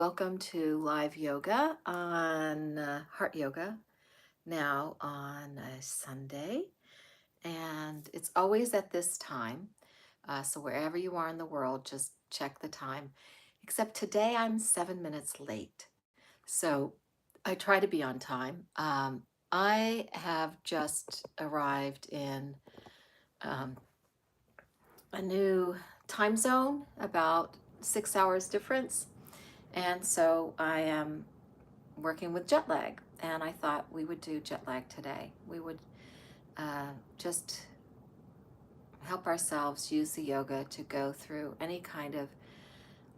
Welcome to live yoga on Heart Yoga now on a Sunday. And it's always at this time. So wherever you are in the world, just check the time. Except today I'm 7 minutes late. So I try to be on time. I have just arrived in um, a new time zone, about 6 hours difference. And so I am working with jet lag, and I thought we would do jet lag today. We would just help ourselves use the yoga to go through any kind of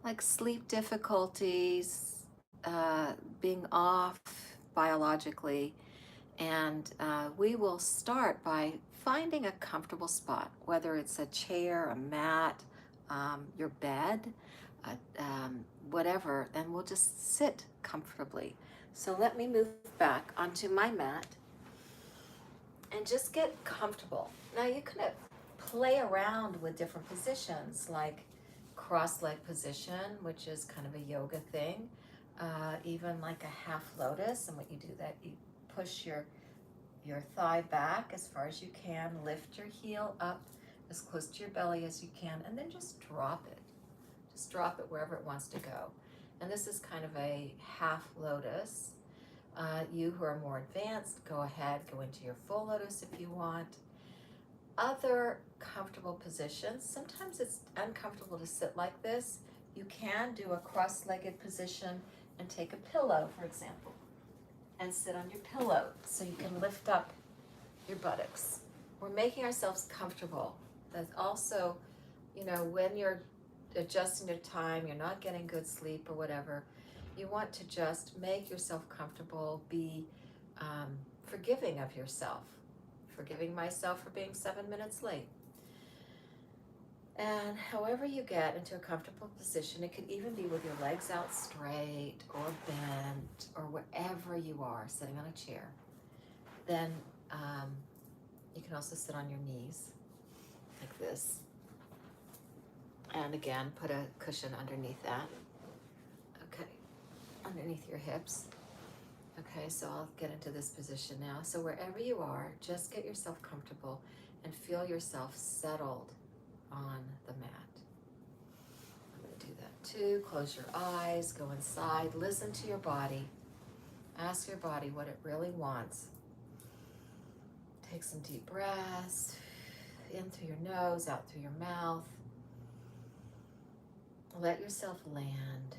like sleep difficulties, uh, being off biologically, and we will start by finding a comfortable spot, whether it's a chair, a mat, your bed, whatever, and we'll just sit comfortably. So let me move back onto my mat and just get comfortable. Now you can play around with different positions like cross leg position, which is kind of a yoga thing, even like a half lotus. And what you do that you push your thigh back as far as you can, lift your heel up as close to your belly as you can, and then just drop it. Just drop it wherever it wants to go. And this is kind of a half lotus. You who are more advanced, go ahead, go into your full lotus if you want. Other comfortable positions. Sometimes it's uncomfortable to sit like this. You can do a cross-legged position and take a pillow, for example, and sit on your pillow so you can lift up your buttocks. We're making ourselves comfortable. That's also, when you're adjusting to time, you're not getting good sleep or whatever, you want to just make yourself comfortable, be forgiving of yourself, forgiving myself for being 7 minutes late. And however you get into a comfortable position, it could even be with your legs out straight or bent or wherever you are, sitting on a chair. Then you can also sit on your knees like this. And again, put a cushion underneath that. Okay, underneath your hips. Okay, so I'll get into this position now. So wherever you are, just get yourself comfortable and feel yourself settled on the mat. I'm going to do that too. Close your eyes, go inside, listen to your body. Ask your body what it really wants. Take some deep breaths, in through your nose, out through your mouth. Let yourself land.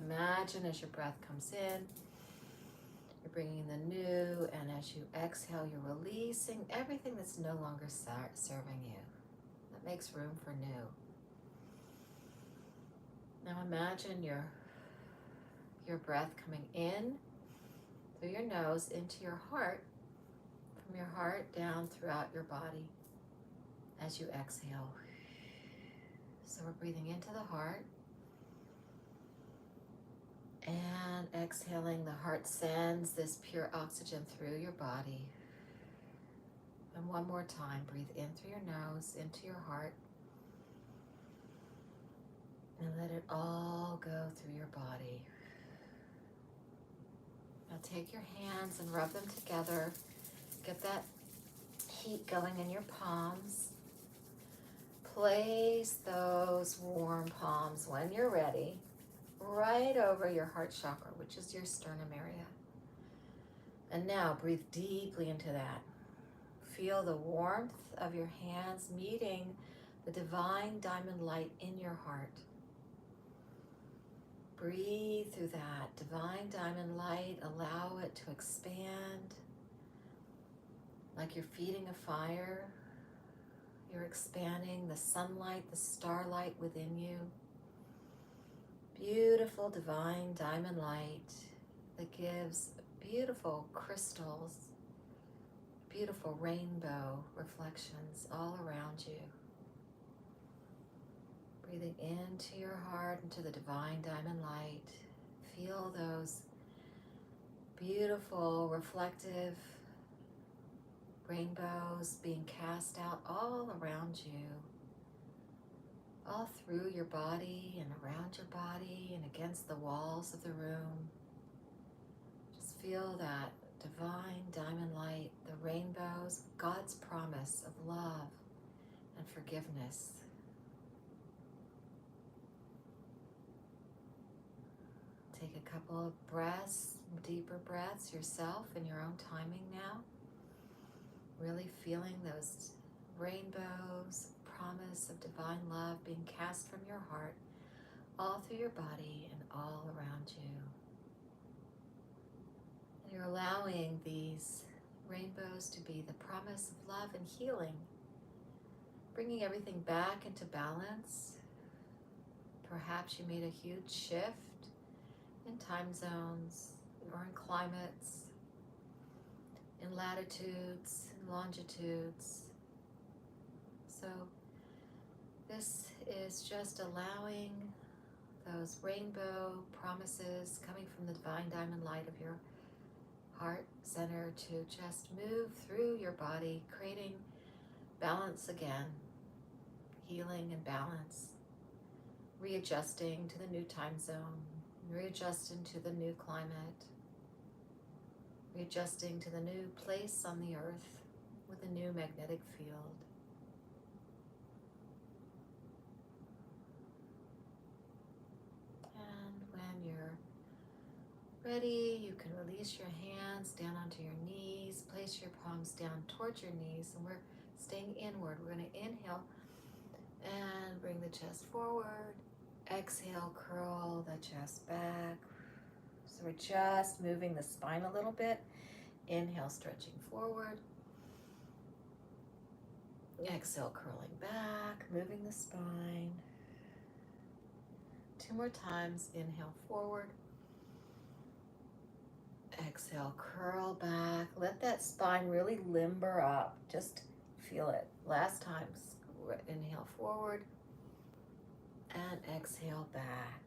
Imagine as your breath comes in, you're bringing in the new, and as you exhale, you're releasing everything that's no longer serving you. That makes room for new. Now imagine your breath coming in through your nose into your heart, from your heart down throughout your body as you exhale. So we're breathing into the heart and exhaling. The heart sends this pure oxygen through your body. And one more time, breathe in through your nose, into your heart, and let it all go through your body. Now take your hands and rub them together. Get that heat going in your palms. Place those warm palms, when you're ready, right over your heart chakra, which is your sternum area. And now breathe deeply into that. Feel the warmth of your hands meeting the divine diamond light in your heart. Breathe through that divine diamond light. Allow it to expand like you're feeding a fire. You're expanding the sunlight, the starlight within you. Beautiful divine diamond light that gives beautiful crystals, beautiful rainbow reflections all around you. Breathing into your heart, into the divine diamond light. Feel those beautiful reflective rainbows being cast out all around you. all through your body and around your body and against the walls of the room. Just feel that divine diamond light, the rainbows, God's promise of love and forgiveness. Take a couple of breaths, deeper breaths yourself in your own timing now. Really feeling those rainbows, promise of divine love being cast from your heart all through your body and all around you. And you're allowing these rainbows to be the promise of love and healing, bringing everything back into balance. Perhaps you made a huge shift in time zones or in climates, in latitudes and longitudes. So this is just allowing those rainbow promises coming from the divine diamond light of your heart center to just move through your body, creating balance again, healing and balance, readjusting to the new time zone, readjusting to the new climate, readjusting to the new place on the earth with a new magnetic field. And when you're ready, you can release your hands down onto your knees, place your palms down towards your knees, and we're staying inward. We're going to inhale and bring the chest forward. Exhale, curl the chest back. So we're just moving the spine a little bit. Inhale, stretching forward. Exhale, curling back, moving the spine. 2 more times. Inhale, forward. Exhale, curl back. Let that spine really limber up. Just feel it. Last time. Inhale, forward. And exhale, back.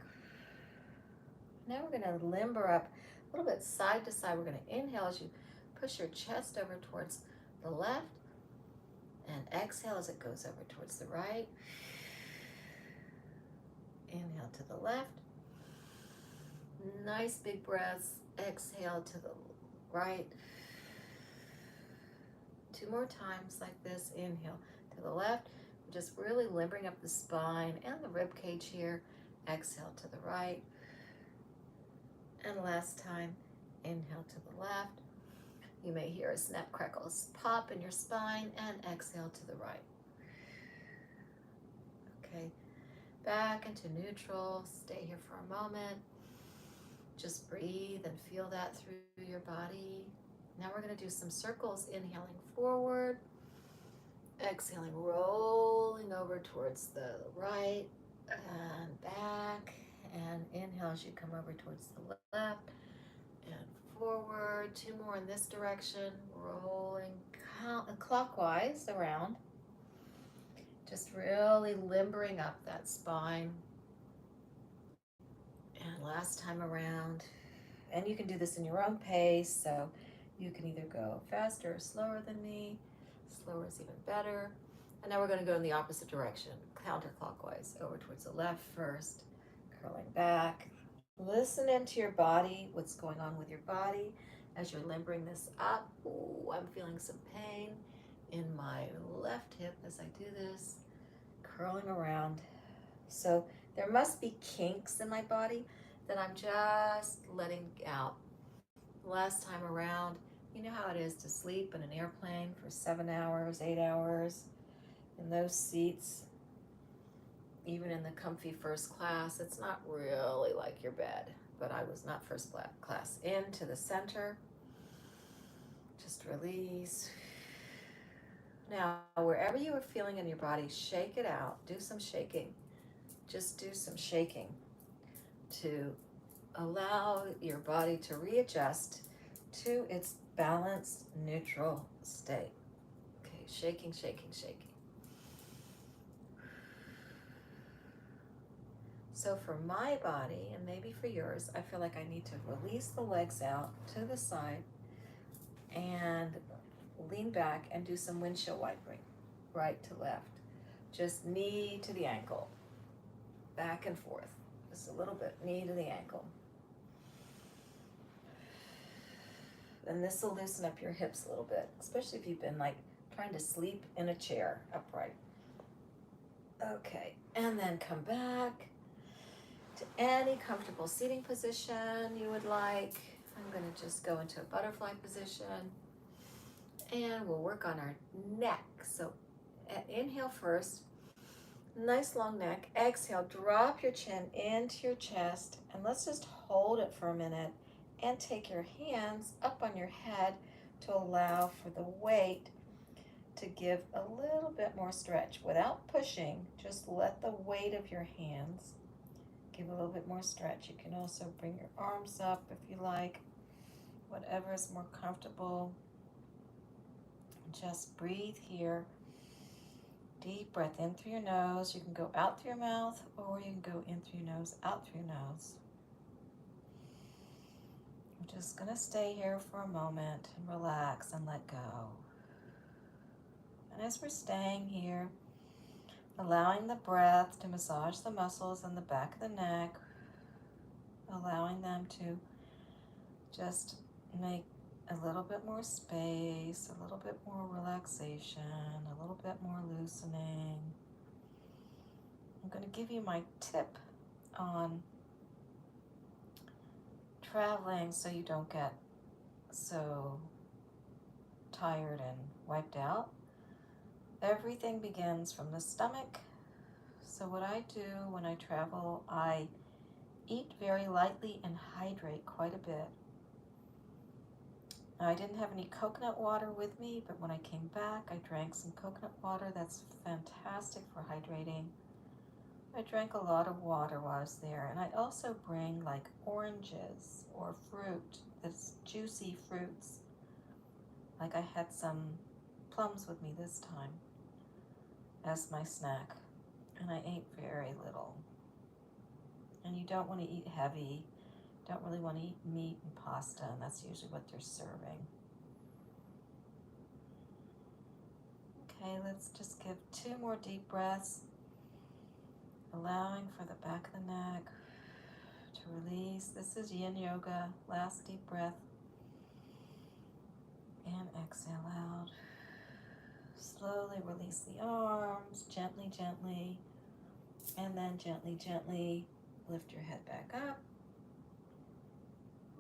Now we're going to limber up a little bit side to side. We're going to inhale as you push your chest over towards the left, and exhale as it goes over towards the right. Inhale to the left. Nice big breaths. Exhale to the right. 2 more times like this. Inhale to the left. Just really limbering up the spine and the rib cage here. Exhale to the right. And last time, inhale to the left. You may hear a snap, crackle, pop in your spine, and exhale to the right. Okay, back into neutral. Stay here for a moment. Just breathe and feel that through your body. Now we're going to do some circles, inhaling forward, exhaling, rolling over towards the right and back, and inhale as you come over towards the left and forward. 2 more in this direction, rolling clockwise around, just really limbering up that spine. And last time around, and you can do this in your own pace, so you can either go faster or slower than me. Slower is even better. And now we're going to go in the opposite direction, counterclockwise, over towards the left first, curling back. Listen into your body, what's going on with your body as you're limbering this up. Ooh, I'm feeling some pain in my left hip as I do this, curling around. So there must be kinks in my body that I'm just letting out. Last time around, you know how it is to sleep in an airplane for 7 hours, 8 hours in those seats, even in the comfy first class. It's not really like your bed, but I was not first class. Into the center, just release. Now, wherever you are feeling in your body, shake it out. Do some shaking. Just do some shaking to allow your body to readjust to its balanced, neutral state. Okay, shaking, shaking, shaking. So for my body, and maybe for yours, I feel like I need to release the legs out to the side and lean back and do some windshield wiping, right to left. Just knee to the ankle. back and forth. Just a little bit, knee to the ankle. And this will loosen up your hips a little bit, especially if you've been like trying to sleep in a chair upright. Okay, and then come back to any comfortable seating position you would like. I'm going to just go into a butterfly position, and we'll work on our neck. So inhale first, nice long neck. Exhale, drop your chin into your chest, and let's just hold it for a minute and take your hands up on your head to allow for the weight to give a little bit more stretch without pushing. Just let the weight of your hands give a little bit more stretch. You can also bring your arms up if you like, whatever is more comfortable. Just breathe here. Deep breath in through your nose. You can go out through your mouth, or you can go in through your nose, out through your nose. I'm just going to stay here for a moment and relax and let go. And as we're staying here, allowing the breath to massage the muscles in the back of the neck, allowing them to just make a little bit more space, a little bit more relaxation, a little bit more loosening. I'm going to give you my tip on traveling so you don't get so tired and wiped out. Everything begins from the stomach. So what I do when I travel, I eat very lightly and hydrate quite a bit. Now, I didn't have any coconut water with me, but when I came back, I drank some coconut water. That's fantastic for hydrating. I drank a lot of water while I was there, and I also bring like oranges or fruit, that's juicy fruits. Like I had some plums with me this time as my snack, and I ate very little. And you don't want to eat heavy. Don't really want to eat meat and pasta, and that's usually what they're serving. Okay, let's just give 2 more deep breaths, allowing for the back of the neck to release. This is yin yoga. Last deep breath, and exhale out. Slowly release the arms, gently, gently, and then gently, gently lift your head back up.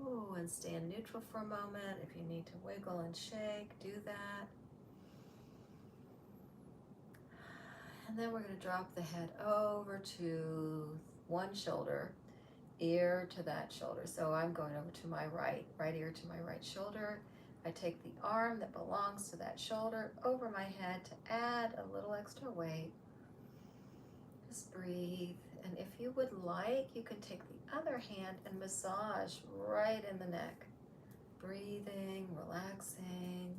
Ooh, and stay in neutral for a moment. If you need to wiggle and shake, do that. And then we're going to drop the head over to one shoulder, ear to that shoulder. So I'm going over to my right ear to my right shoulder. I take the arm that belongs to that shoulder over my head to add a little extra weight. Just breathe. And if you would like, you can take the other hand and massage right in the neck. Breathing, relaxing.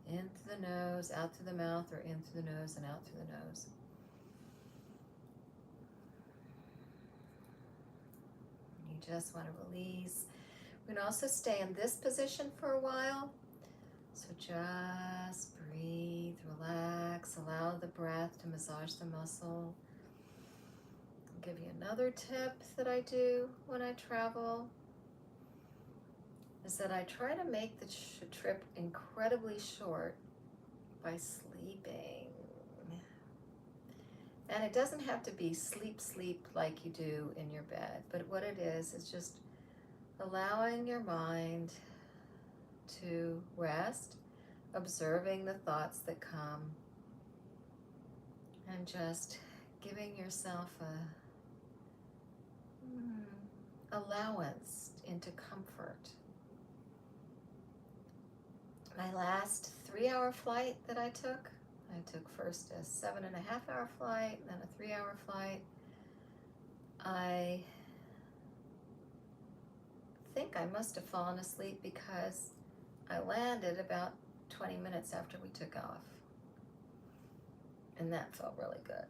In through the nose, out through the mouth, or in through the nose and out through the nose. You just want to release. We can also stay in this position for a while. So just breathe, relax, allow the breath to massage the muscle. I'll give you another tip that I do when I travel, is that I try to make the trip incredibly short by sleeping. And it doesn't have to be sleep like you do in your bed, but what it is just allowing your mind to rest, observing the thoughts that come, and just giving yourself a allowance into comfort. My last 3-hour flight that I took first a 7.5-hour flight, then a 3-hour flight. I think I must have fallen asleep because I landed about 20 minutes after we took off. And that felt really good.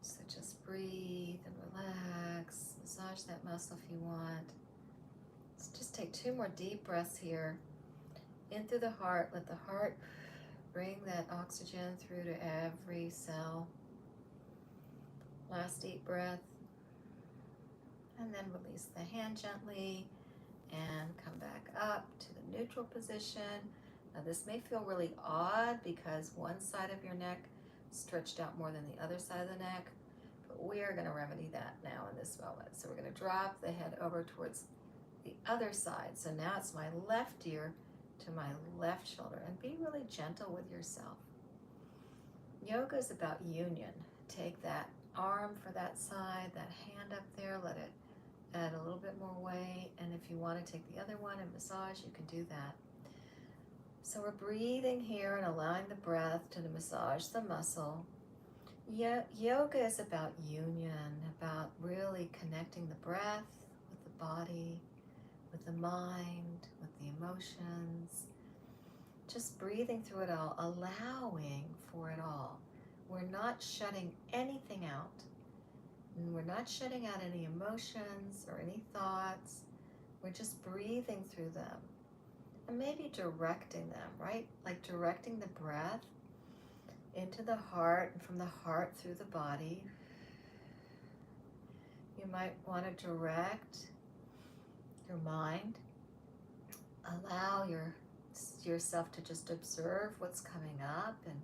So just breathe and relax. Massage that muscle if you want. So just take 2 more deep breaths here. in through the heart. Let the heart bring that oxygen through to every cell. Last deep breath. And then release the hand gently and come back up to the neutral position. Now this may feel really odd because one side of your neck stretched out more than the other side of the neck, but we are going to remedy that now in this moment. So we're going to drop the head over towards the other side. So now it's my left ear to my left shoulder, and be really gentle with yourself. Yoga is about union. Take that arm for that side, that hand up there, let it add a little bit more weight, and if you want to take the other one and massage, you can do that. So we're breathing here and allowing the breath to massage the muscle. Yoga is about union, about really connecting the breath with the body, with the mind, with the emotions. Just breathing through it all, allowing for it all. We're not shutting anything out. And we're not shutting out any emotions or any thoughts. We're just breathing through them. And maybe directing them, right? Like directing the breath into the heart and from the heart through the body. You might want to direct your mind. Allow yourself to just observe what's coming up and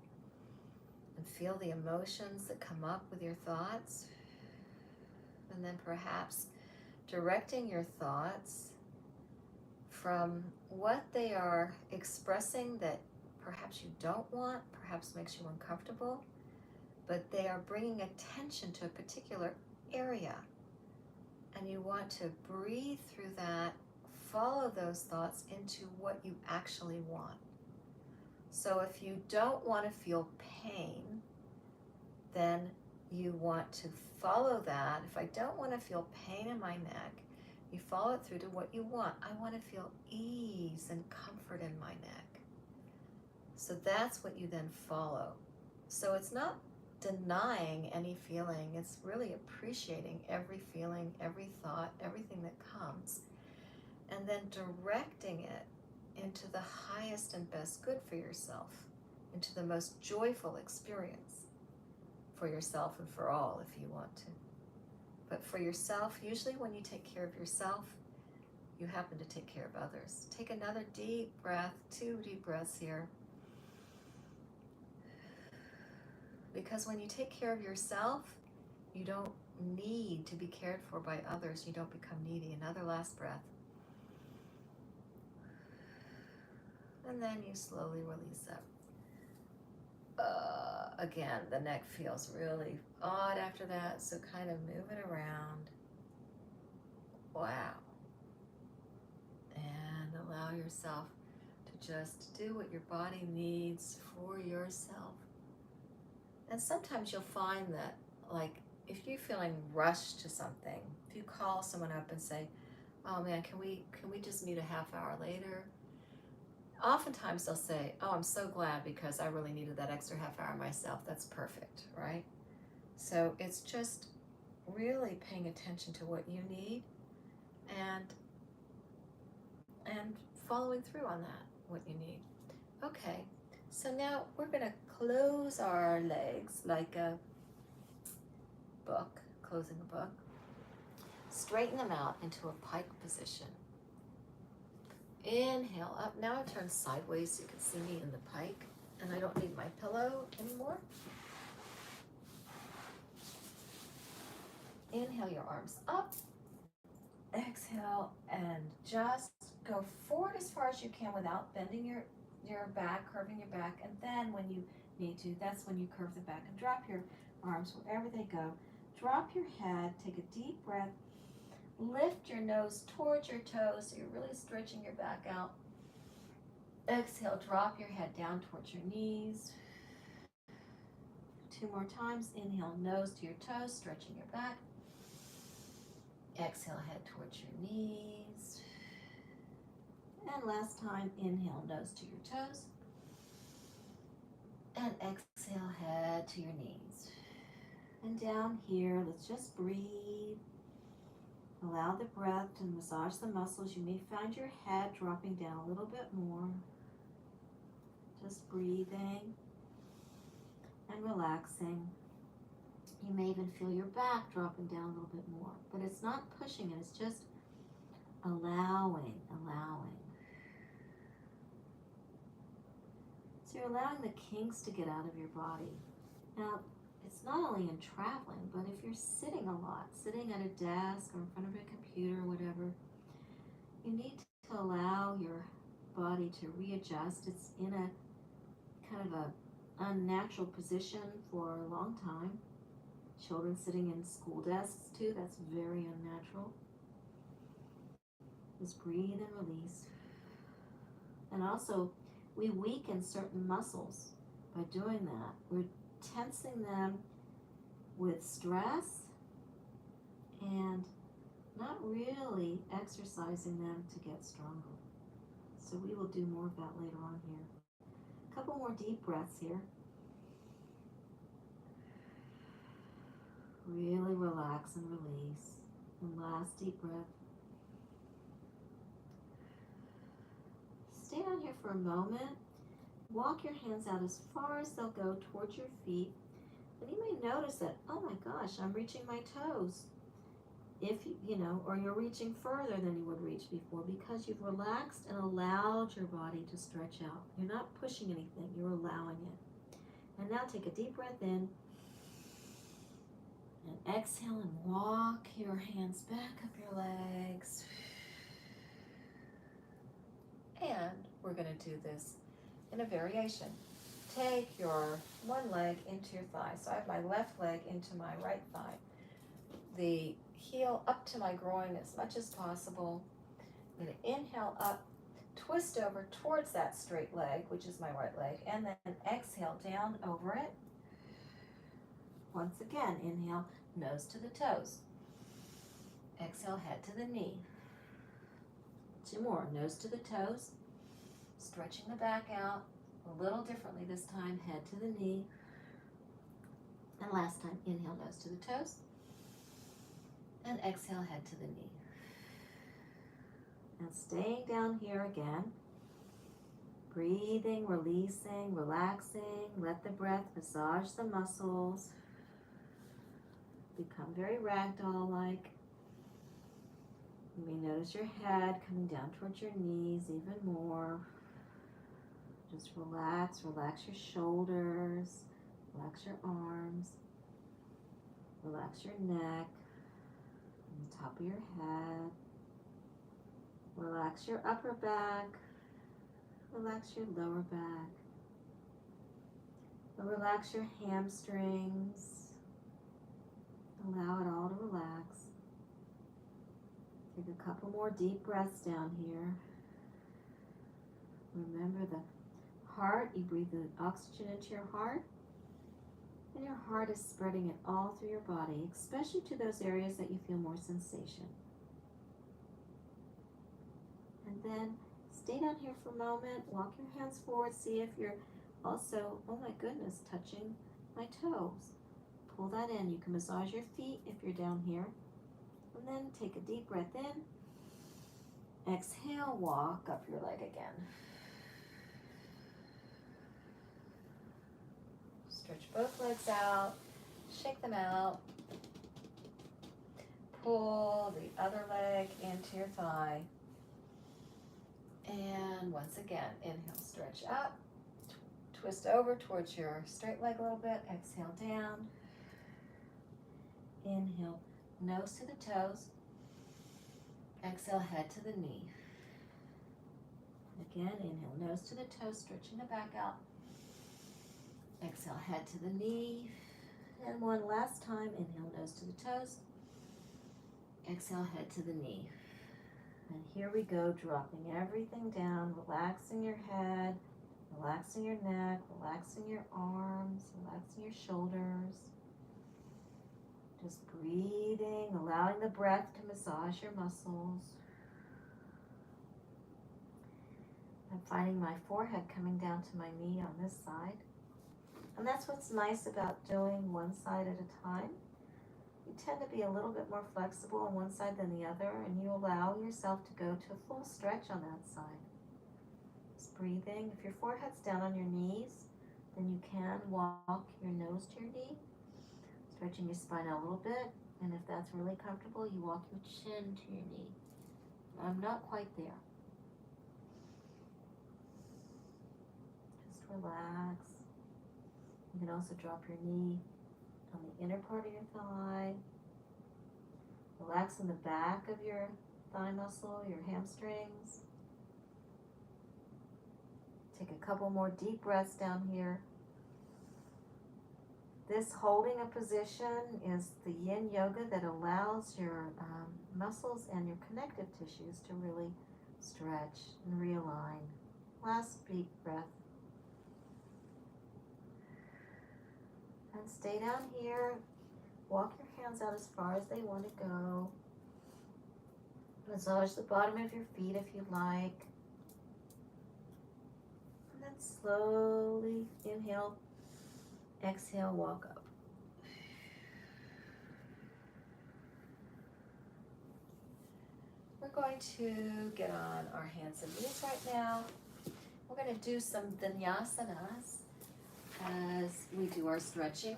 feel the emotions that come up with your thoughts. And then perhaps directing your thoughts from what they are expressing that perhaps you don't want, perhaps makes you uncomfortable, but they are bringing attention to a particular area. And you want to breathe through that, follow those thoughts into what you actually want. So if you don't want to feel pain, then you want to follow that. If I don't want to feel pain in my neck, you follow it through to what you want. I want to feel ease and comfort in my neck. So that's what you then follow. So it's not denying any feeling. It's really appreciating every feeling, every thought, everything that comes, and then directing it into the highest and best good for yourself, into the most joyful experience for yourself and for all if you want to. But for yourself, usually when you take care of yourself, you happen to take care of others. Take another deep breath, 2 deep breaths here. Because when you take care of yourself, you don't need to be cared for by others. You don't become needy. Another last breath. And then you slowly release up. Again, the neck feels really odd after that, so kind of move it around. Wow. And allow yourself to just do what your body needs for yourself. And sometimes you'll find that, like, if you're feeling rushed to something, if you call someone up and say, oh man, can we just meet a half hour later? Oftentimes they'll say, oh, I'm so glad because I really needed that extra half hour myself. That's perfect, right? So it's just really paying attention to what you need and following through on that, what you need. Okay, so now we're going to close our legs like a book, closing a book. Straighten them out into a pike position. Inhale up. Now I turn sideways so you can see me in the pike, and I don't need my pillow anymore. Inhale your arms up. Exhale and just go forward as far as you can without bending your back, curving your back, and then when you need to, that's when you curve the back and drop your arms wherever they go. Drop your head, take a deep breath. Lift your nose towards your toes so you're really stretching your back out. Exhale, drop your head down towards your knees. 2 more times. Inhale, nose to your toes, stretching your back. Exhale, head towards your knees. And last time, inhale, nose to your toes. And exhale, head to your knees. And down here, let's just breathe. Allow the breath to massage the muscles. You may find your head dropping down a little bit more. Just breathing and relaxing. You may even feel your back dropping down a little bit more, but it's not pushing it, it's just allowing. So you're allowing the kinks to get out of your body. Now, it's not only in traveling, but if you're sitting a lot, sitting at a desk or in front of a computer or whatever, you need to allow your body to readjust. It's in a kind of a unnatural position for a long time. Children sitting in school desks too, that's very unnatural. Just breathe and release. And also, we weaken certain muscles by doing that. We're tensing them with stress and not really exercising them to get stronger. So we will do more of that later on here. A couple more deep breaths here. Really relax and release. And last deep breath. Stay down here for a moment. Walk your hands out as far as they'll go towards your feet. And you may notice that, oh my gosh, I'm reaching my toes. If you know, or you're reaching further than you would reach before because you've relaxed and allowed your body to stretch out. You're not pushing anything, you're allowing it. And now take a deep breath in. And exhale and walk your hands back up your legs. And we're going to do this in a variation. Take your one leg into your thigh. So I have my left leg into my right thigh. The heel up to my groin as much as possible. I'm going to inhale up, twist over towards that straight leg, which is my right leg, and then exhale down over it. Once again, inhale, nose to the toes. Exhale, head to the knee. Two more, nose to the toes. Stretching the back out a little differently this time, head to the knee. And last time, inhale, nose to the toes. And exhale, head to the knee. And staying down here again. Breathing, releasing, relaxing. Let the breath massage the muscles. Become very ragdoll-like. You may notice your head coming down towards your knees even more. Just relax your shoulders, relax your arms, relax your neck, and the top of your head. Relax your upper back, relax your lower back. Relax your hamstrings. Allow it all to relax. Take a couple more deep breaths down here. Remember the heart, you breathe the oxygen into your heart, and your heart is spreading it all through your body, especially to those areas that you feel more sensation. And then stay down here for a moment, walk your hands forward, see if you're also, oh my goodness, touching my toes. Pull that in. You can massage your feet if you're down here. And then take a deep breath in. Exhale, walk up your leg again. Stretch both legs out, shake them out. Pull the other leg into your thigh. And once again, inhale, stretch up. Twist over towards your straight leg a little bit. Exhale down. Inhale, nose to the toes. Exhale, head to the knee. Again, inhale, nose to the toes, stretching the back out. Exhale, head to the knee. And one last time, inhale, nose to the toes. Exhale, head to the knee. And here we go, dropping everything down, relaxing your head, relaxing your neck, relaxing your arms, relaxing your shoulders. Just breathing, allowing the breath to massage your muscles. I'm finding my forehead coming down to my knee on this side. And that's what's nice about doing one side at a time. You tend to be a little bit more flexible on one side than the other, and you allow yourself to go to a full stretch on that side. Just breathing. If your forehead's down on your knees, then you can walk your nose to your knee, stretching your spine out a little bit. And if that's really comfortable, you walk your chin to your knee. I'm not quite there. Just relax. You can also drop your knee on the inner part of your thigh. Relax in the back of your thigh muscle, your hamstrings. Take a couple more deep breaths down here. This holding a position is the yin yoga that allows your muscles and your connective tissues to really stretch and realign. Last deep breath. And stay down here. Walk your hands out as far as they want to go. Massage the bottom of your feet if you like. And then slowly inhale, exhale, walk up. We're going to get on our hands and knees right now. We're going to do some vinyasanas as we do our stretching.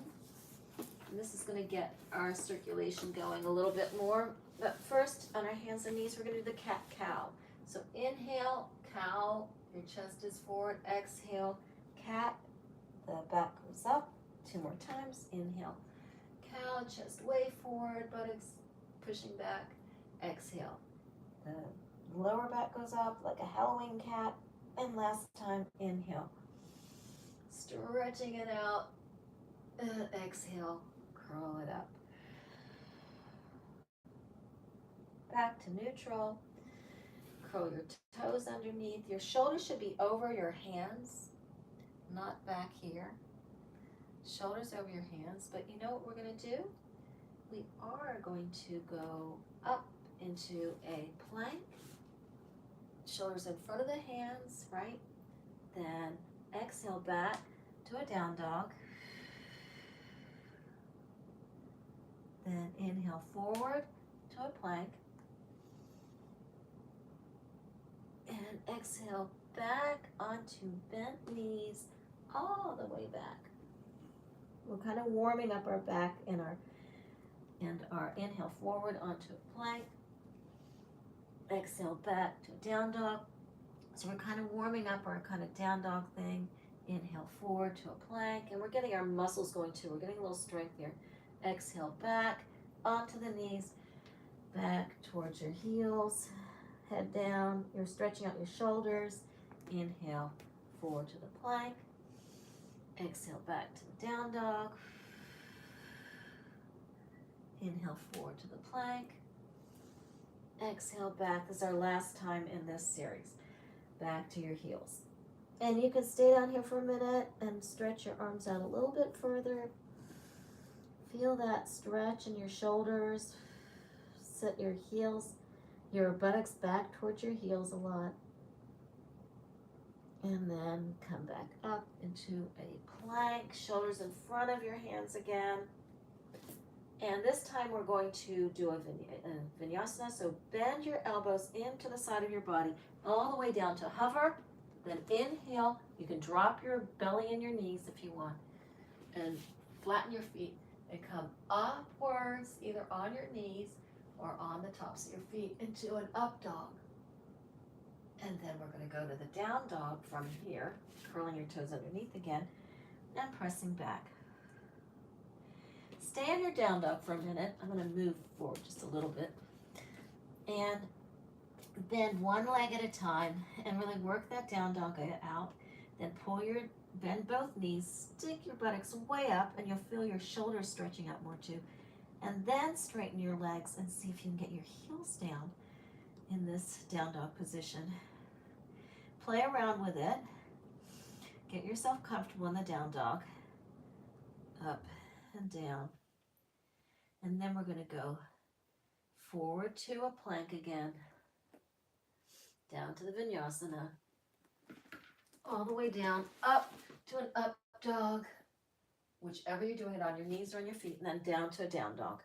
And this is going to get our circulation going a little bit more. But first, on our hands and knees, we're going to do the cat-cow. So inhale, cow, your chest is forward. Exhale, cat, the back goes up. 2 more times. Inhale, cow, chest way forward, buttocks pushing back. Exhale, the lower back goes up like a Halloween cat. And last time, inhale, stretching it out. Exhale, curl it up. Back to neutral. Curl your toes underneath. Your shoulders should be over your hands, not back here. Shoulders over your hands, but you know what we're going to do? We are going to go up into a plank. Shoulders in front of the hands, right? Then exhale back to a down dog. Then inhale forward to a plank. And exhale back onto bent knees all the way back. We're kind of warming up our back and our inhale forward onto a plank. Exhale back to a down dog. So we're kind of warming up our kind of down dog thing. Inhale forward to a plank. And we're getting our muscles going too. We're getting a little strength here. Exhale back onto the knees. Back towards your heels. Head down. You're stretching out your shoulders. Inhale forward to the plank. Exhale back to the down dog. Inhale forward to the plank. Exhale back. This is our last time in this series. Back to your heels. And you can stay down here for a minute and stretch your arms out a little bit further. Feel that stretch in your shoulders. Set your heels, your buttocks back towards your heels a lot. And then come back up into a plank. Shoulders in front of your hands again. And this time we're going to do a vinyasana. So bend your elbows into the side of your body all the way down to hover. Then inhale. You can drop your belly and your knees if you want. And flatten your feet and come upwards, either on your knees or on the tops of your feet into an up dog. And then we're going to go to the down dog from here, curling your toes underneath again and pressing back. Stay in your down dog for a minute. I'm going to move forward just a little bit. And bend one leg at a time and really work that down dog out. Then bend both knees, stick your buttocks way up, and you'll feel your shoulders stretching out more too. And then straighten your legs and see if you can get your heels down in this down dog position. Play around with it. Get yourself comfortable in the down dog. Up and down. And then we're going to go forward to a plank again. Down to the vinyasana. All the way down, up to an up dog. Whichever you're doing it on your knees or on your feet. And then down to a down dog.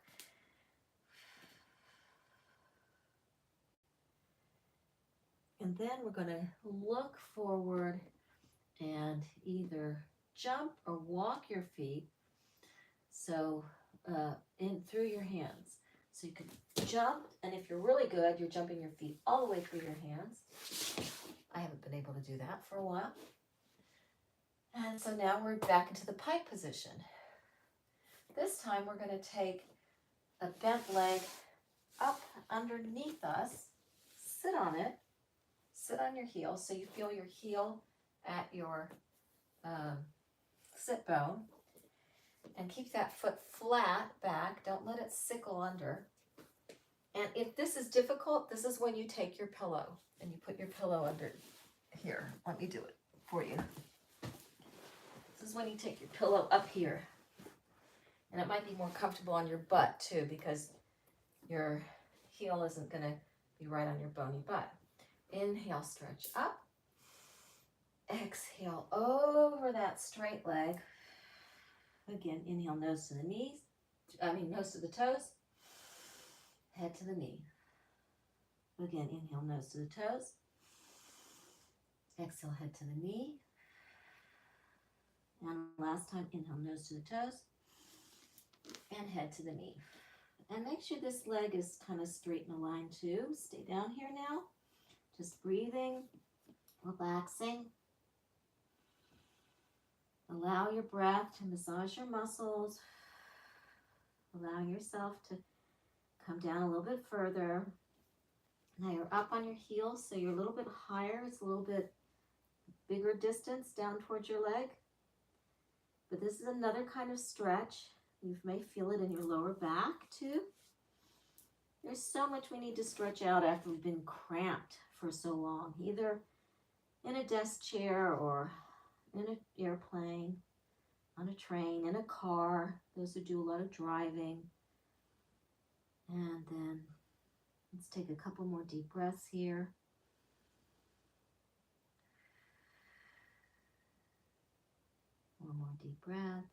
And then we're going to look forward and either jump or walk your feet so in through your hands. So you can jump, and if you're really good, you're jumping your feet all the way through your hands. I haven't been able to do that for a while. And so now we're back into the pike position. This time we're going to take a bent leg up underneath us, sit on it, sit on your heel so you feel your heel at your sit bone, and keep that foot flat back. Don't let it sickle under. And if this is difficult, this is when you take your pillow and you put your pillow under here. Let me do it for you. This is when you take your pillow up here. And it might be more comfortable on your butt too, because your heel isn't going to be right on your bony butt. Inhale, stretch up. Exhale over that straight leg. Again, inhale, nose to the knees. Nose to the toes. Head to the knee. Again, inhale, nose to the toes. Exhale, head to the knee. And last time, inhale, nose to the toes. And head to the knee. And make sure this leg is kind of straight in a line too. Stay down here now. Just breathing, relaxing. Allow your breath to massage your muscles. Allowing yourself to come down a little bit further. Now you're up on your heels, so you're a little bit higher. It's a little bit bigger distance down towards your leg. But this is another kind of stretch. You may feel it in your lower back too. There's so much we need to stretch out after we've been cramped for so long, either in a desk chair or in an airplane, on a train, in a car, those who do a lot of driving. And then let's take a couple more deep breaths here. One more deep breath.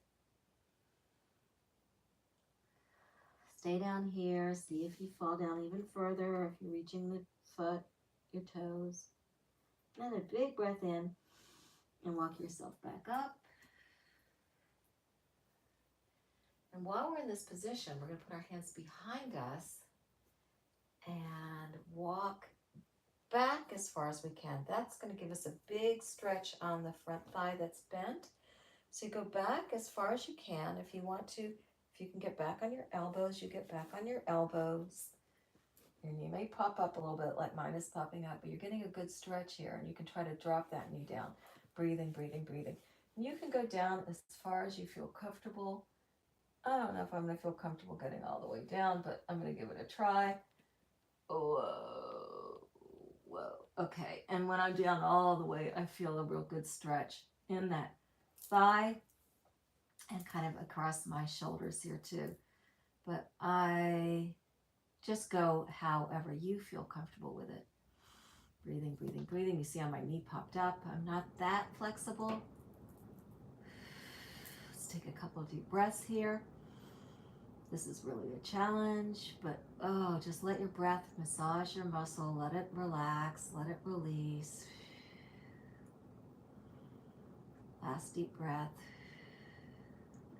Stay down here. See if you fall down even further, or if you're reaching the foot, your toes. And then a big breath in and walk yourself back up. And while we're in this position, we're going to put our hands behind us and walk back as far as we can. That's going to give us a big stretch on the front thigh that's bent. So you go back as far as you can. If you want to, if you can get back on your elbows, you get back on your elbows. Your knee may pop up a little bit like mine is popping up, but you're getting a good stretch here, and you can try to drop that knee down. Breathing, breathing, breathing. And you can go down as far as you feel comfortable. I don't know if I'm going to feel comfortable getting all the way down, but I'm going to give it a try. Whoa, whoa. Okay, and when I'm down all the way, I feel a real good stretch in that thigh and kind of across my shoulders here too. But I just go however you feel comfortable with it. Breathing, breathing, breathing. You see how my knee popped up. I'm not that flexible. Let's take a couple of deep breaths here. This is really a challenge, but just let your breath massage your muscle. Let it relax, let it release. Last deep breath.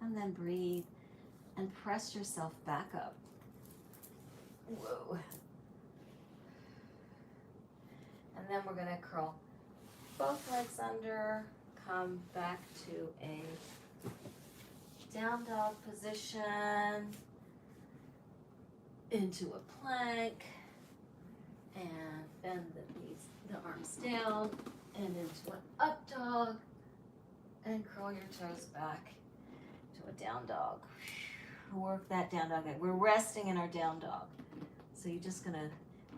And then breathe and press yourself back up. Whoa. And then we're going to curl both legs under, come back to a down dog position, into a plank, and bend the arms down, and into an up dog, and curl your toes back to a down dog. Work that down dog. We're resting in our down dog. So you're just gonna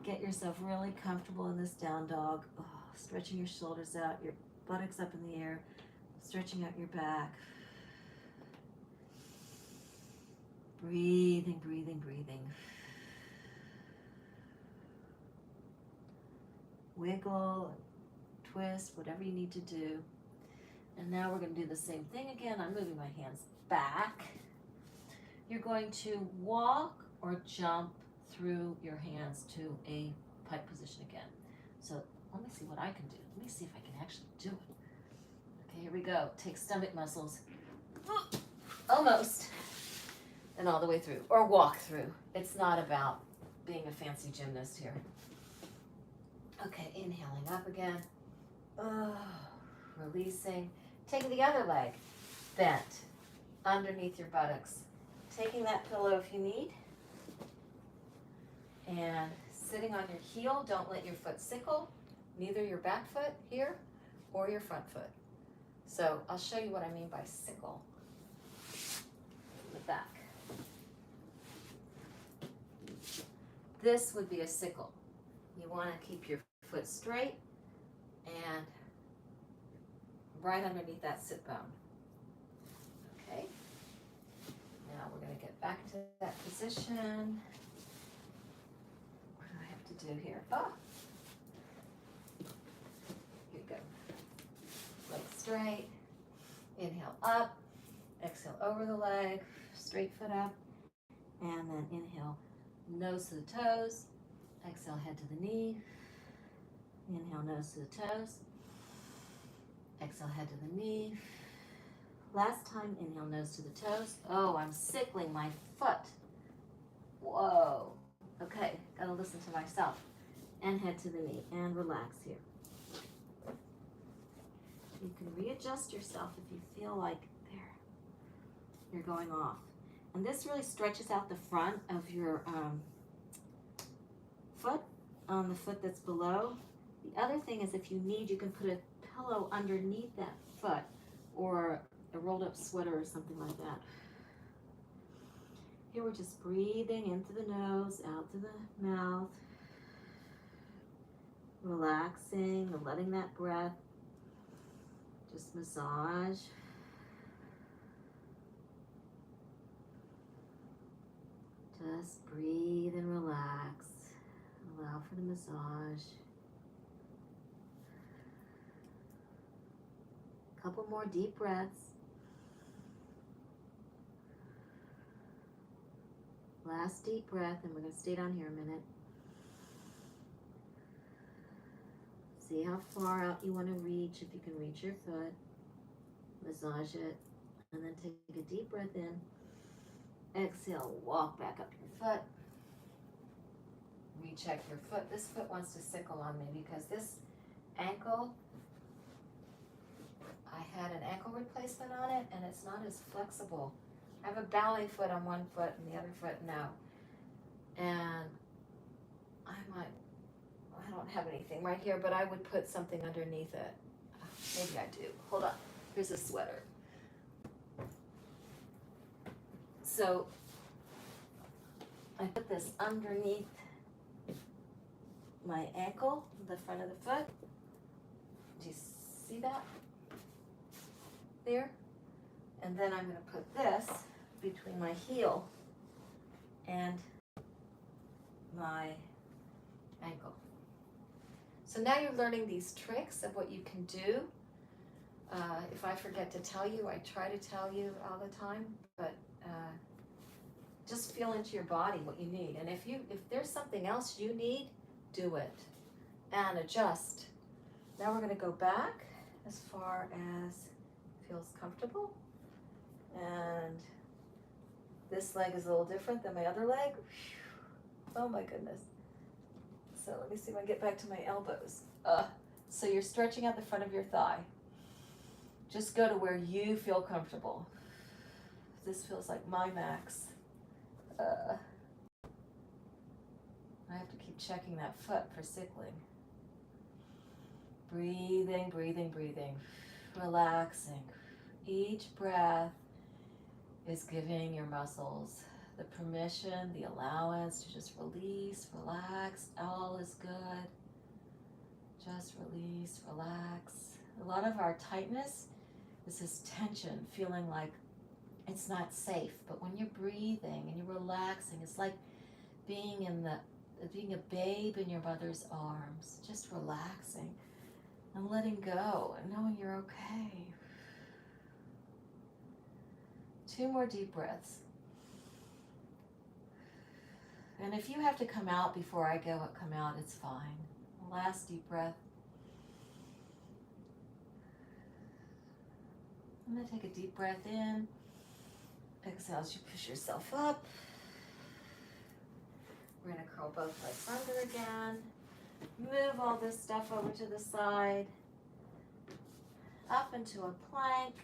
get yourself really comfortable in this down dog. Stretching your shoulders out, your buttocks up in the air, stretching out your back. Breathing, breathing, breathing. Wiggle, twist, whatever you need to do. And now we're going to do the same thing again. I'm moving my hands back. You're going to walk or jump through your hands to a pike position again. So let me see what I can do. Let me see if I can actually do it. Okay, here we go. Take stomach muscles. Almost. And all the way through, or walk through. It's not about being a fancy gymnast here. Okay, inhaling up again. Oh, releasing. Taking the other leg, bent underneath your buttocks. Taking that pillow if you need. And sitting on your heel. Don't let your foot sickle. Neither your back foot here or your front foot. So I'll show you what I mean by sickle. The back. This would be a sickle. You want to keep your foot straight and right underneath that sit bone. Okay. Now we're going to get back to that position. What do I have to do here? Oh. Here you go. Leg straight. Inhale up. Exhale over the leg. Straight foot up. And then inhale. Nose to the toes. Exhale, head to the knee. Inhale, nose to the toes. Exhale, head to the knee. Last time, inhale, nose to the toes. Oh, I'm sickling my foot. Whoa. Okay, gotta listen to myself. And head to the knee, and relax here. You can readjust yourself if you feel like you're going off. And this really stretches out the front of your foot, on the foot that's below. The other thing is if you need, you can put a pillow underneath that foot or a rolled up sweater or something like that. Here we're just breathing into the nose, out to the mouth. Relaxing and letting that breath just massage. Just breathe and relax. Allow for the massage. A couple more deep breaths. Last deep breath, and we're going to stay down here a minute. See how far out you want to reach, if you can reach your foot. Massage it, and then take a deep breath in. Exhale, walk back up your foot. Recheck your foot. This foot wants to sickle on me because this ankle, I had an ankle replacement on it and it's not as flexible. I have a ballet foot on one foot and the other foot no. And I don't have anything right here, but I would put something underneath it. Maybe I do. Hold on. Here's a sweater. So I put this underneath my ankle, the front of the foot. Do you see that? There. And then I'm going to put this between my heel and my ankle. So now you're learning these tricks of what you can do. If I forget to tell you, I try to tell you all the time, but just feel into your body what you need. And if there's something else you need, do it and adjust. Now we're going to go back as far as feels comfortable. And this leg is a little different than my other leg. Oh my goodness. So let me see if I can get back to my elbows. So you're stretching out the front of your thigh. Just go to where you feel comfortable. This feels like my max. I have to keep checking that foot for sickling. Breathing, breathing, breathing. Relaxing. Each breath is giving your muscles the permission, the allowance to just release, relax. All is good. Just release, relax. A lot of our tightness is this tension, feeling like it's not safe. But when you're breathing and you're relaxing, it's like being a babe in your mother's arms, just relaxing and letting go and knowing you're okay. 2 more deep breaths. And if you have to come out before I come out, it's fine. Last deep breath. I'm gonna take a deep breath in. Exhale as you push yourself up. We're gonna curl both legs under again. Move all this stuff over to the side. Up into a plank.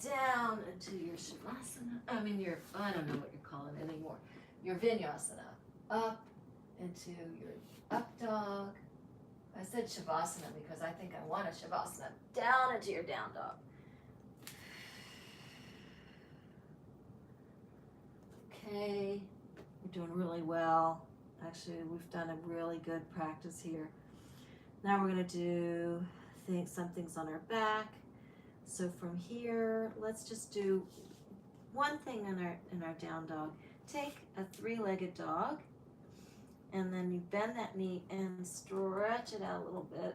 Down into your shavasana. I don't know what you're calling it anymore. Your vinyasana. Up into your up dog. I said shavasana because I think I want a shavasana. Down into your down dog. Okay, you're doing really well. Actually, we've done a really good practice here. Now we're gonna do some things on our back. So from here, let's just do one thing in our down dog. Take a three-legged dog, and then you bend that knee and stretch it out a little bit.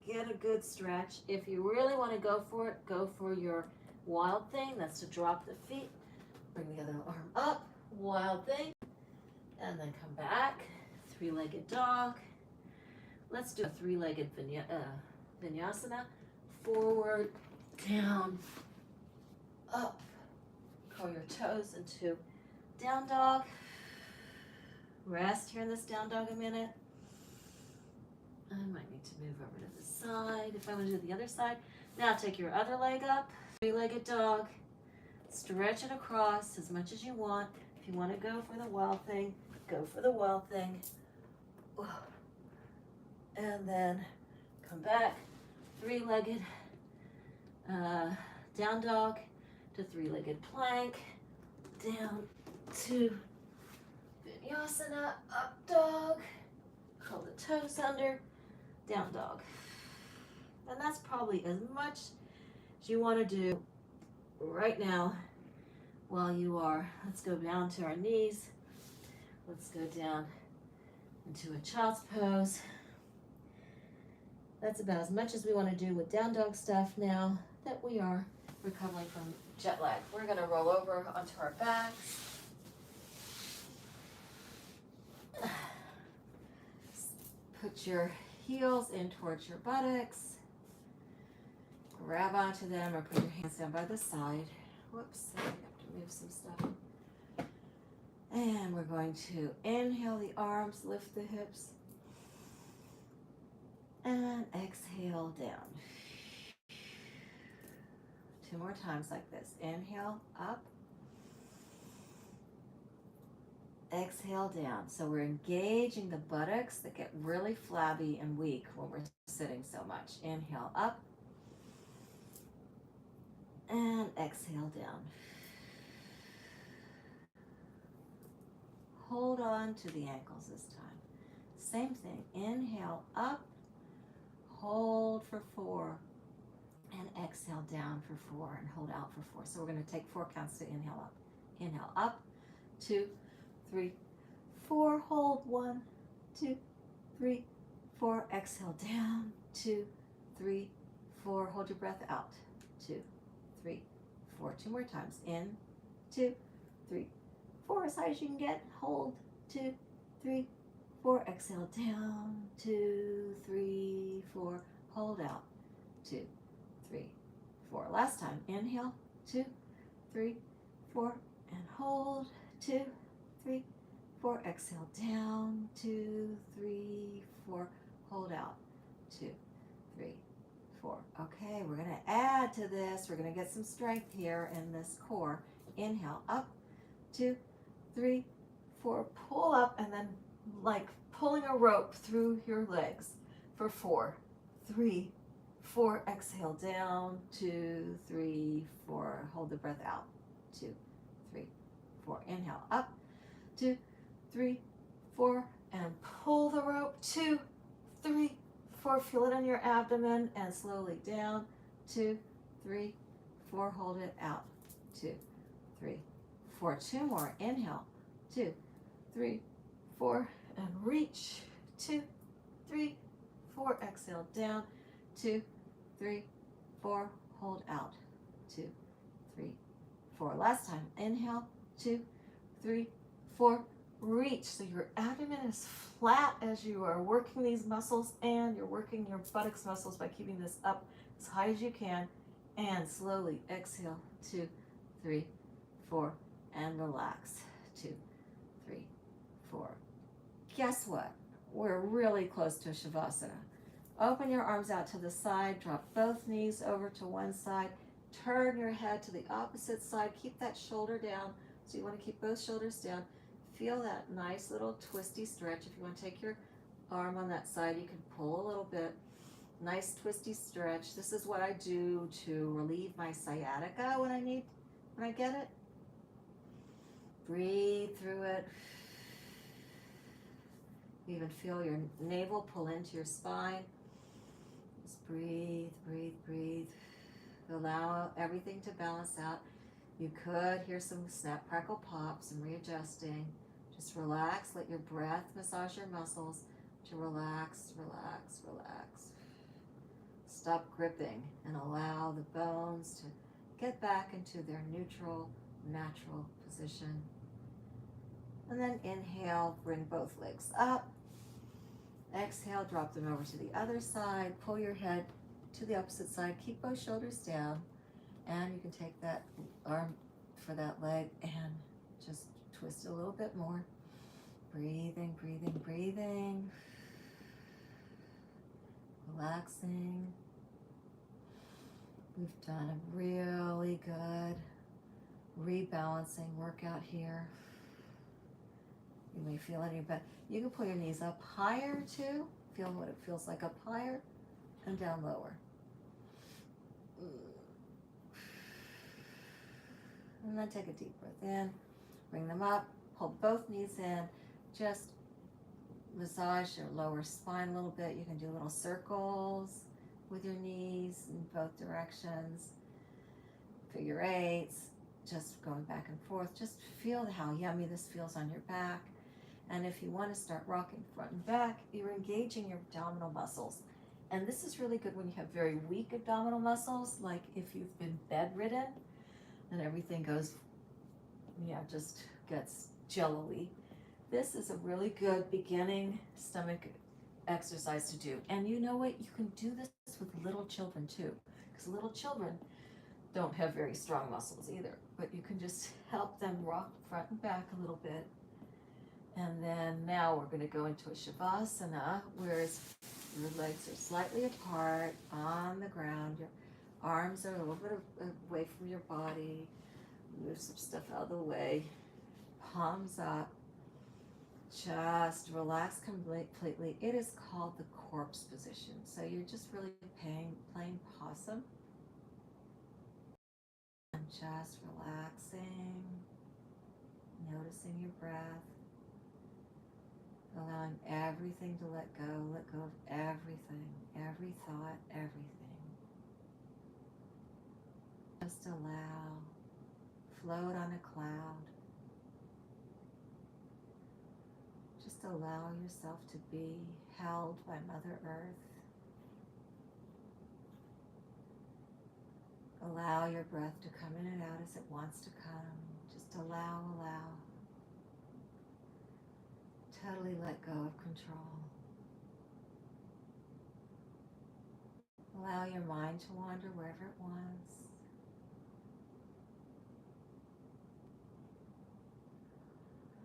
Get a good stretch. If you really want to go for it, go for your wild thing. That's to drop the feet. Bring the other arm up, wild thing, and then come back. Three-legged dog. Let's do a three-legged vinyasana. Forward, down, up. Curl your toes into down dog. Rest here in this down dog a minute. I might need to move over to the side if I want to do the other side. Now take your other leg up, three-legged dog. Stretch it across as much as you want. If you want to go for the wild thing, go for the wild thing. And then come back, three-legged down dog to three-legged plank, down to vinyasana, up dog, curl the toes under, down dog. And that's probably as much as you want to do right now while you are. Let's go down to our knees. Let's go down into a child's pose. That's about as much as we want to do with down dog stuff now that we are recovering from jet lag. We're going to roll over onto our backs. Put your heels in towards your buttocks. Grab onto them or put your hands down by the side. Whoops, I have to move some stuff. And we're going to inhale the arms, lift the hips. And exhale down. 2 more times like this. Inhale up. Exhale down. So we're engaging the buttocks that get really flabby and weak when we're sitting so much. Inhale up. And exhale down. Hold on to the ankles this time. Same thing. Inhale up. Hold for 4. And exhale down for 4 and hold out for 4. So we're going to take 4 counts to inhale up. Inhale up. 2, 3, 4. Hold. 1, 2, 3, 4. Exhale down. 2, 3, 4. Hold your breath out. 2, 3, 4. 2 more times. In. 2, 3, 4. As high as you can get. Hold. 2, 3, 4. Exhale down. 2, 3, 4. Hold out. 2, 3, 4. Last time. Inhale. 2, 3, 4. And hold. 2, 3, 4. Exhale down. 2, 3, 4. Hold out. 2, 3, 4. Okay, we're going to add to this. We're going to get some strength here in this core. Inhale up. 2, 3, 4. Pull up and then like pulling a rope through your legs for 4, 3, 4. Exhale down. 2, 3, 4. Hold the breath out. 2, 3, 4. Inhale up. 2, 3, 4. And pull the rope. 2, 3, 4. Feel it in your abdomen and slowly down. 2, 3, 4. Hold it out. 2, 3, 4. 2 more. Inhale. 2, 3, 4. And reach. 2, 3, 4. Exhale down. 2, 3, 4. Hold out. 2, 3, 4. Last time. Inhale. 2, 3, 4. Reach. So your abdomen is flat as you are working these muscles, and you're working your buttocks muscles by keeping this up as high as you can. And slowly exhale, 2, 3, 4, and relax, 2, 3, 4. Guess what? We're really close to Shavasana. Open your arms out to the side, drop both knees over to one side, turn your head to the opposite side, keep that shoulder down. So you want to keep both shoulders down. Feel that nice little twisty stretch. If you want to take your arm on that side, you can pull a little bit. Nice twisty stretch. This is what I do to relieve my sciatica when I get it. Breathe through it. You even feel your navel pull into your spine. Just breathe, breathe, breathe. Allow everything to balance out. You could hear some snap, crackle, pops and readjusting. Just relax. Let your breath massage your muscles to relax, relax, relax. Stop gripping and allow the bones to get back into their neutral, natural position. And then inhale, bring both legs up. Exhale, drop them over to the other side. Pull your head to the opposite side. Keep both shoulders down. And you can take that arm for that leg and just twist it a little bit more. Breathing, breathing, breathing. Relaxing. We've done a really good rebalancing workout here. You may feel any better. You can pull your knees up higher too. Feel what it feels like up higher and down lower. And then take a deep breath in. Bring them up. Pull both knees in. Just massage your lower spine a little bit. You can do little circles with your knees in both directions. Figure eights. Just going back and forth. Just feel how yummy this feels on your back. And if you want to start rocking front and back, you're engaging your abdominal muscles. And this is really good when you have very weak abdominal muscles, like if you've been bedridden and everything goes, just gets jello-y. This is a really good beginning stomach exercise to do. And you know what? You can do this with little children too, because little children don't have very strong muscles either, but you can just help them rock front and back a little bit. And then now we're going to go into a Shavasana, where your legs are slightly apart on the ground. Your arms are a little bit away from your body. Move some stuff out of the way. Palms up. Just relax completely. It is called the corpse position. So you're just really playing possum. And just relaxing. Noticing your breath. Allowing everything to let go of everything, every thought, everything. Just allow, float on a cloud. Just allow yourself to be held by Mother Earth. Allow your breath to come in and out as it wants to come. Just allow. Totally let go of control. Allow your mind to wander wherever it wants.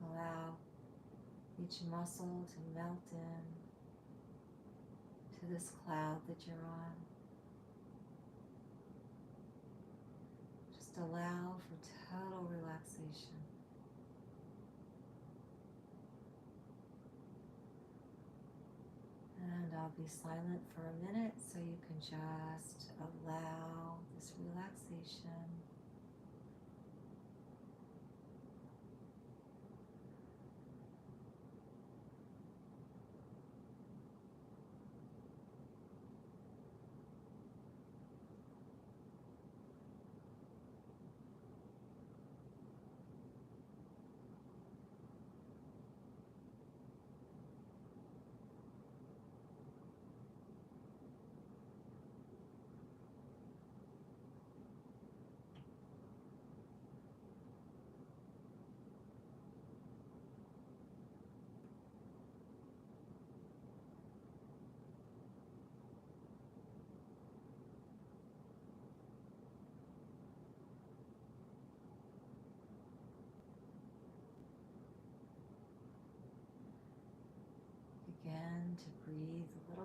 Allow each muscle to melt in to this cloud that you're on. Just allow for total relaxation. And I'll be silent for a minute so you can just allow this relaxation.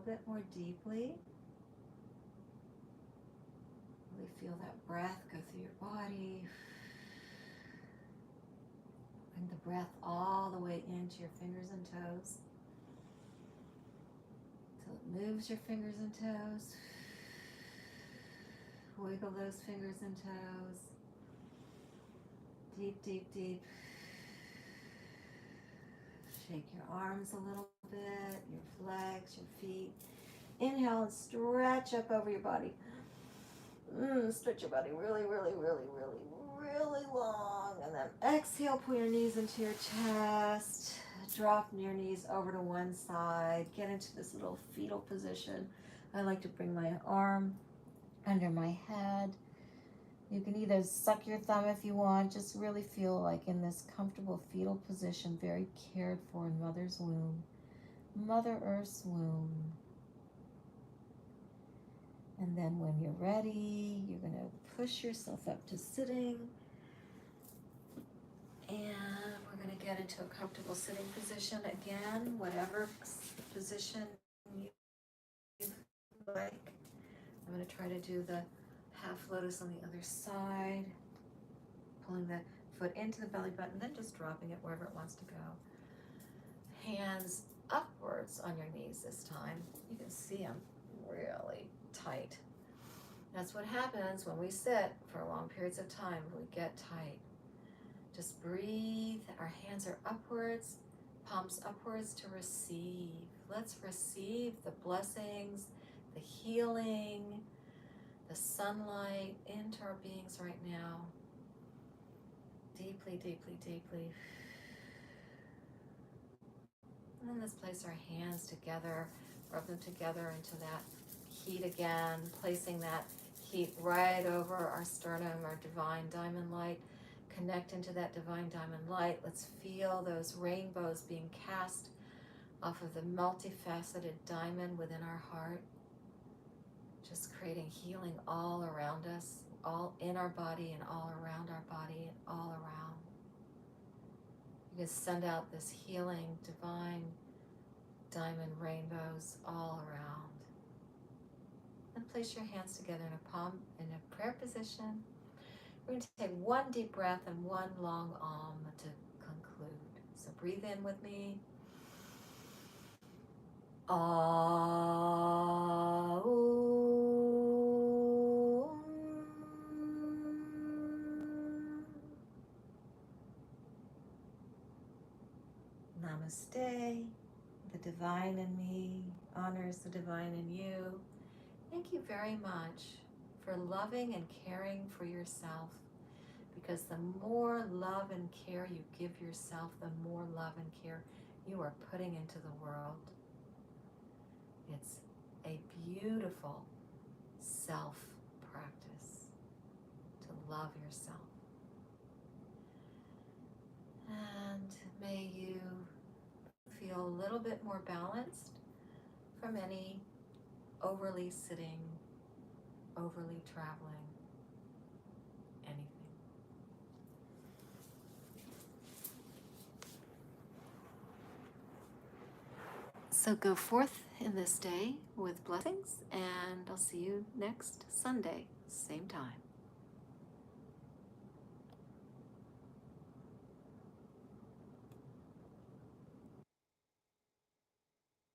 little bit more deeply. Really feel that breath go through your body. Bring the breath all the way into your fingers and toes. Till it moves your fingers and toes. Wiggle those fingers and toes. Deep, deep, deep. Shake your arms a little bit, your legs, your feet. Inhale and stretch up over your body. Stretch your body really, really, really, really, really long. And then exhale, pull your knees into your chest. Drop your knees over to one side. Get into this little fetal position. I like to bring my arm under my head. You can either suck your thumb if you want. Just really feel like in this comfortable fetal position, very cared for in Mother's womb, Mother Earth's womb. And then when you're ready, you're going to push yourself up to sitting. And we're going to get into a comfortable sitting position again, whatever position you like. I'm going to try to do the half lotus on the other side, pulling the foot into the belly button, then just dropping it wherever it wants to go. Hands upwards on your knees this time. You can see them really tight. That's what happens when we sit for long periods of time. We get tight. Just breathe. Our hands are upwards, palms upwards to receive. Let's receive the blessings, the healing, the sunlight into our beings right now. Deeply, deeply, deeply. And then let's place our hands together, rub them together into that heat again, placing that heat right over our sternum, our divine diamond light. Connect into that divine diamond light. Let's feel those rainbows being cast off of the multifaceted diamond within our heart. Just creating healing all around us, all in our body and all around our body and all around. You can send out this healing, divine diamond rainbows all around. And place your hands together in a palm, in a prayer position. We're going to take one deep breath and one long to conclude. So breathe in with me. Namaste. The divine in me honors the divine in you. Thank you very much for loving and caring for yourself, because the more love and care you give yourself, the more love and care you are putting into the world. It's a beautiful self-practice to love yourself. And may you feel a little bit more balanced from any overly sitting, overly traveling, anything. So go forth in this day with blessings, and I'll see you next Sunday, same time.